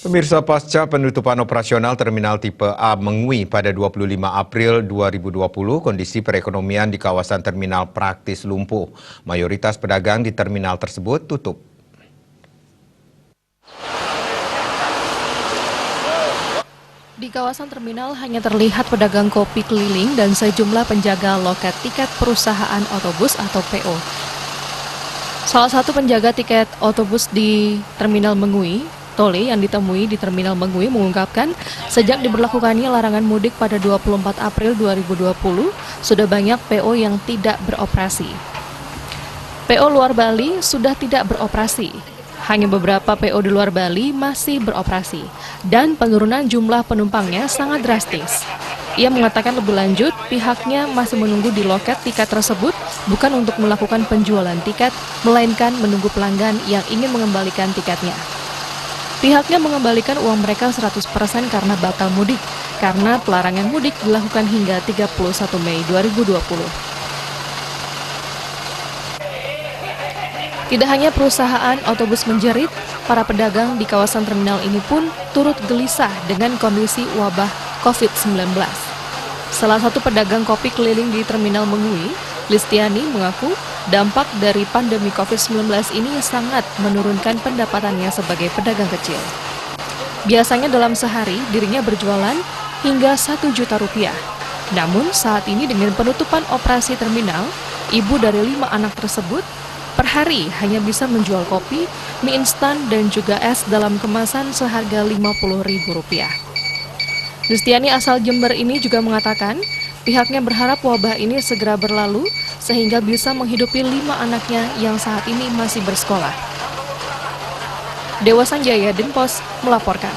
Pemirsa, pasca penutupan operasional Terminal Tipe A Mengui pada 25 April 2020, kondisi perekonomian di kawasan terminal praktis lumpuh. Mayoritas pedagang di terminal tersebut tutup. Di kawasan terminal hanya terlihat pedagang kopi keliling dan sejumlah penjaga loket tiket perusahaan otobus atau PO. Salah satu penjaga tiket otobus di Terminal Mengui, Tole, yang ditemui di Terminal Mengui mengungkapkan sejak diberlakukannya larangan mudik pada 24 April 2020, sudah banyak PO yang tidak beroperasi. PO luar Bali sudah tidak beroperasi. Hanya beberapa PO di luar Bali masih beroperasi, dan penurunan jumlah penumpangnya sangat drastis. Ia mengatakan lebih lanjut, pihaknya masih menunggu di loket tiket tersebut bukan untuk melakukan penjualan tiket, melainkan menunggu pelanggan yang ingin mengembalikan tiketnya. Pihaknya mengembalikan uang mereka 100% karena batal mudik, karena pelarangan mudik dilakukan hingga 31 Mei 2020. Tidak hanya perusahaan otobus menjerit, para pedagang di kawasan terminal ini pun turut gelisah dengan kondisi wabah COVID-19. Salah satu pedagang kopi keliling di Terminal Mengui, Listiani, mengaku dampak dari pandemi COVID-19 ini sangat menurunkan pendapatannya sebagai pedagang kecil. Biasanya dalam sehari dirinya berjualan hingga 1 juta rupiah. Namun saat ini dengan penutupan operasi terminal, ibu dari 5 anak tersebut per hari hanya bisa menjual kopi, mie instan, dan juga es dalam kemasan seharga Rp50.000. Listiani asal Jember ini juga mengatakan, pihaknya berharap wabah ini segera berlalu sehingga bisa menghidupi 5 anaknya yang saat ini masih bersekolah. Dewa Sanjaya, Denpos, melaporkan.